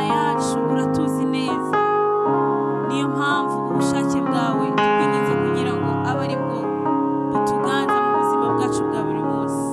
Mana yacu uratuzi neza, niyo mpamvu ubushake bwawe tukwinginze kugira ngo abe ari bwo butuganza mu buzima bwacu bwa buri munsi.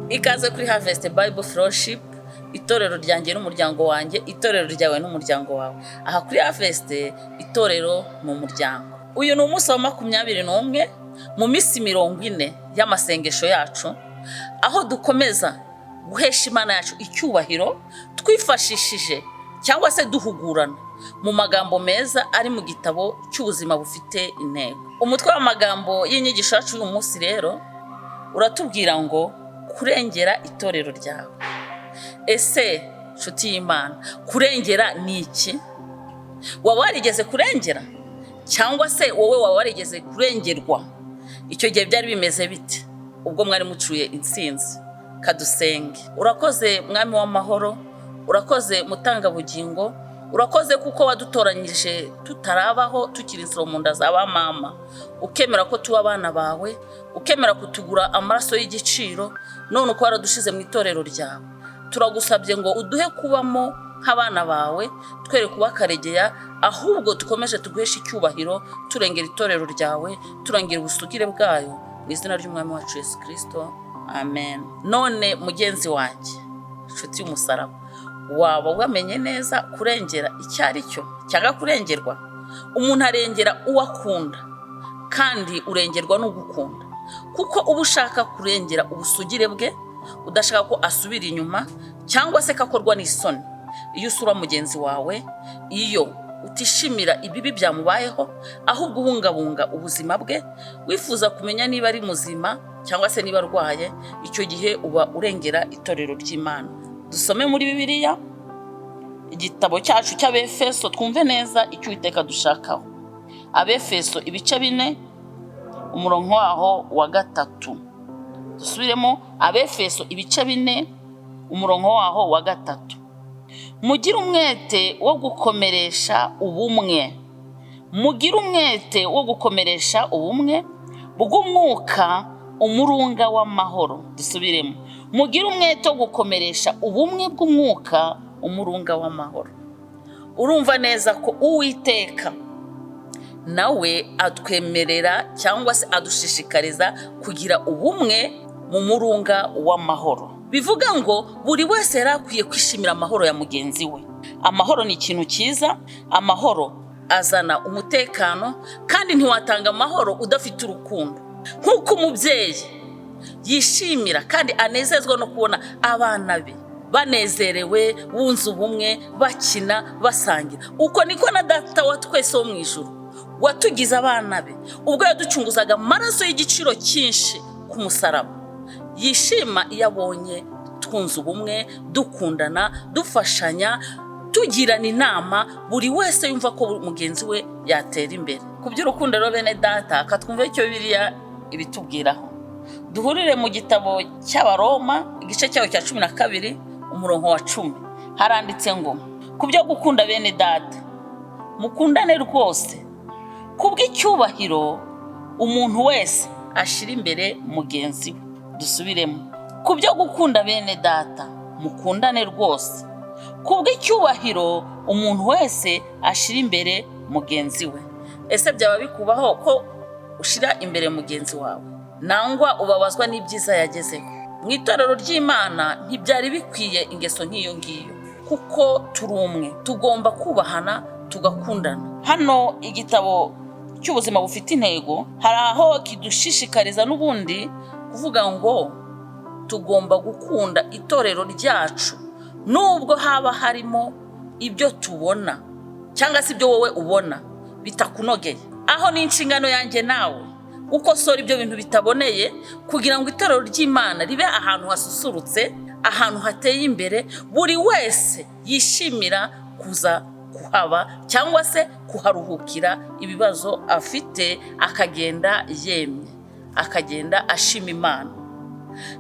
Ikaze kuri Harvest Bible Fellowship, itorero ryanjye n'umuryango wanjye, itorero ryawe n'umuryango wawe. Aha kuri Harvest itorero mu muryango. Uyu ni umunsi wa 21 mu minsi 40 y'amasengesho yacu. aho dukomeza guhesha Imana yacu icyubahiro twifashishije cyangwa se duhugurana mu magambo meza ari mu gitabo cy'ubuzima bufite intego. Umutwe w'amagambo y'inyigisho yacu uyu munsi rero uratubwira ngo kurengera itorero ryawe. Ese nshuti y'Imana, kurengera ni iki? Waba warigeze kurengera cyangwa se wowe waba warigeze kurengerwa? Icyo gihe byari bimeze bite ubwo mwari mucuye intsinzi? Kadusenge. Urakoze mwami w'amahoro, urakoze mutangabugingo, urakoze kuko wadutoranyije tutarabaho tukiri insoro mu nda za ba mama, ukemera ko tuba abana bawe, ukemera kutugura amaraso y'igiciro, none uko waradushize mu itorero ryawe. Turagusabye ngo uduhe kubamo nk'abana bawe, twere kuba karegeya, ahubwo dukomeje tuguhesha icyubahiro, turengera itorero ryawe, turengera ubusugire bwayo, mu izina ry'umwami wacu Yesu Kristo, amen. None mugenzi wanjye, nshuti y'umusaraba, waba wamenye neza kurengera icyo ari cyo cyangwa kurengerwa? Umuntu arengera uwo akunda, kandi urengerwa n'ugukunda, kuko uba ushaka kurengera ubusugire bwe, udashaka ko asubira inyuma cyangwa se kakorwa n'isoni. Iyo usura mugenzi wawe, iyo utishimira ibibi byamubayeho, ahubwo ubungabunga ubuzima bwe, wifuza kumenya niba ari muzima cyangwa se niba arwaye, icyo gihe uba urengera itorero ry'Imana. Dusome muri Bibiliya igitabo cyacu cy'Abefeso, twumve neza icyo Uwiteka dushakaho. Abefeso ibice 4 umurongo waho wa 3. Dusubiremo Abefeso ibice 4 umurongo waho wa 3. Mugire umwete wo gukomeresha ubumwe. Mugire umwete wo gukomeresha ubumwe bw'umwuka umurunga w'amahoro. Dusubiremo. Mugire umwete wo gukomeresha ubumwe bw'umwuka umurunga w'amahoro. Urumva neza ko Uwiteka nawe atwemerera cyangwa se adushishikariza kugira ubumwe mu murunga w'amahoro. Bivuga ngo buri wese yarakwiye kwishimira amahoro ya mugenzi we. Amahoro ni ikintu cyiza, amahoro azana umutekano, kandi ntiwatanga amahoro udafite urukundo. Nk'uko umubyeyi yishimira kandi anezezwa no kubona abana be banezerewe, bunze ubumwe, bakina, basangira, uko niko na Data wa twese wo mu ijuru watugize abana be, ubwo yaducunguzaga amaraso y'igiciro cyinshi ku musaraba. Yishima iyo abonye twunze ubumwe, dukundana, dufashanya, tugirana inama, buri wese yumva ko mugenzi we yatera imbere. Ku by'urukundo rero bene Data, katwumve icyo Bibiliya ibitubwiraho. Duhurire mu gitabo cy'Abaroma igice cyaho cya 12 umurongo wa 10. Haranditse ngo, ku byo gukunda bene Data, mukundane rwose, kubw'icyubahiro umuntu wese ashira imbere mugenzi we. Dusubiremo. Ku byo gukunda bene Data, mukundane rwose, kubw'icyubahiro umuntu wese ashira imbere mugenzi we. Ese byaba bikubaho ko ushira imbere mugenzi wawe, nangwa ubabazwa n'ibyiza yagezeho? Mu itorero ry'Imana ntibyari bikwiye ingeso nk'iyo ngiyo, kuko turi umwe, tugomba kubahana, tugakundana. Hano igitabo cy'ubuzima bufite intego hari aho kidushishikariza n'ubundi kuvuga ngo tugomba gukunda itorero ryacu, nubwo haba harimo ibyo tubona cyangwa se ibyo wowe ubona bitakunogeye. Aho ni inshingano yanjye nawe gukosora ibyo bintu bitaboneye, kugira ngo itorero ry'Imana ribe ahantu hasusurutse, ahantu hateye imbere, buri wese yishimira kuza kuhaba cyangwa se kuharuhukira ibibazo afite, akagenda yemye, akagenda ashima Imana.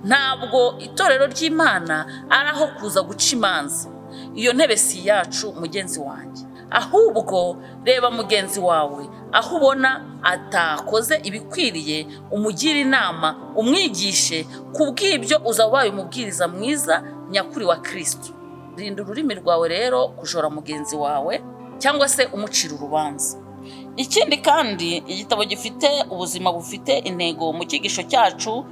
Ntabwo itorero ry'Imana ari aho kuza guca imanza. Iyo ntebe si yacu mugenzi wanjye, ahubwo reba mugenzi wawe aho ubona atakoze ibikwiriye, umugira inama, umwigishe, kubw'ibyo uzabaye umubwiriza mwiza nyakuri wa Kristo. Rinda ururimi rwawe rero kujora mugenzi wawe cyangwa se umucira urubanza. Ikindi kandi igitabo gifite ubuzima bufite intego mu cyigisho cyacu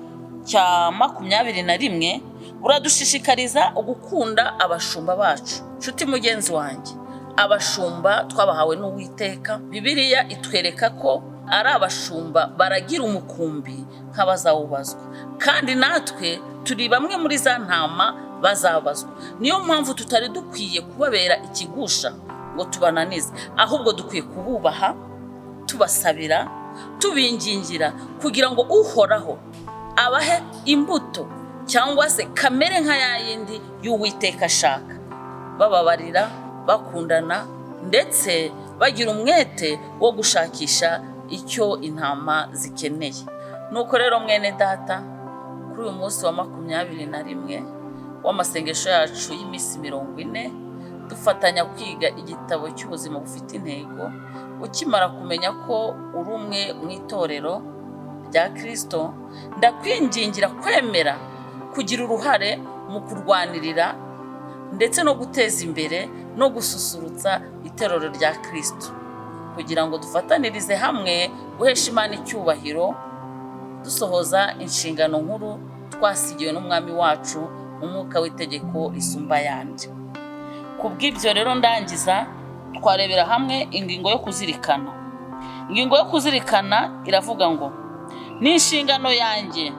cya 21 buradushishikariza gukunda abashumba bacu. Nshuti mugenzi wanjye, abashumba twabahawe n'Uwiteka. Bibiliya itwereka ko ari abashumba baragira umukumbi nk'abazawubazwa, kandi natwe turi bamwe muri za ntama bazabazwa. Niyo mpamvu tutari dukwiye kubabera ikigusha ngo tubananize, ahubwo dukwiye kububaha, tubasabira, tubingingira kugira ngo uhoraho abahe imbuto cyangwa se kamere nka ya yindi y'Uwiteka ashaka, bababarira, bakundana, ndetse bagira umwete wo gushakisha icyo intama zikeneye. Nuko rero mwene data, kuri uyu munsi wa 21 w'amasengesho yacu y'iminsi 40, dufatanya kwiga igitabo cy'ubuzima bufite intego. Ukimara kumenya ko uri umwe mu itorero rya Kristo, ndakwingingira kwemera kugira uruhare mu kurwanirira ndetse no guteza imbere no gususurutsa itorero rya Kristo, kugira ngo dufatanirize hamwe guhesha Imana icyubahiro, dusohoza inshingano nkuru twasigiwe n'umwami wacu mu mwuka w'itegeko risumba ayandi. Kubw'ibyo rero ndangiza, twarebera hamwe ingingo yo kuzirikana. Ingingo yo kuzirikana iravuga ngo ni inshingano yanjye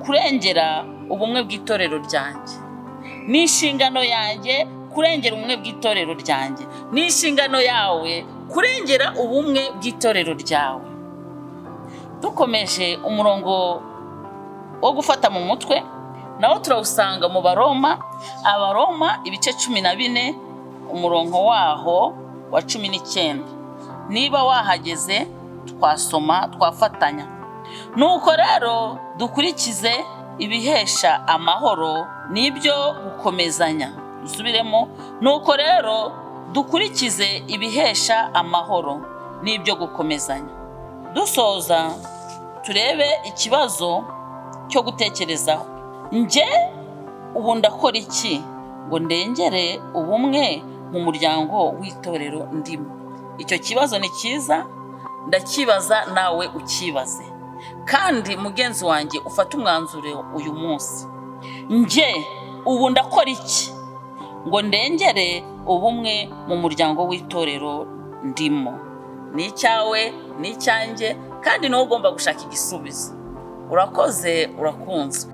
kurengera ubumwe bw'itorero ryanjye. Ni inshingano yanjye kurengera ubumwe bw'itorero ryanjye. Ni inshingano yawe kurengera ubumwe bw'itorero ryawe. Dukomeje umurongo wo gufata mu mutwe, nawo turawusanga mu Abaroma ibice 14 umurongo waho wa 19. Niba wahageze twasoma twafatanya. Nuko rero dukurikize ibihesha amahoro n'ibyo gukomezanya. Dusubiremo, nuko rero dukurikize ibihesha amahoro n'ibyo gukomezanya. Dusoza turebe ikibazo cyo gutekerezaho. Nje ubu ndakora iki ngo ndengere ubumwe mu muryango w'itorero ndimo? Icyo kibazo ni cyiza, ndakibaza nawe ukibaze. Kandi mugenzi wanjye ufata umwanzuro uyu munsi. Nje ubu ndakora iki ngo ndengere ubumwe mu muryango w'itorero ndimo? Ni icyawe, ni icyanjye, kandi nawe ugomba gushaka igisubizo. Urakoze, urakunzwe.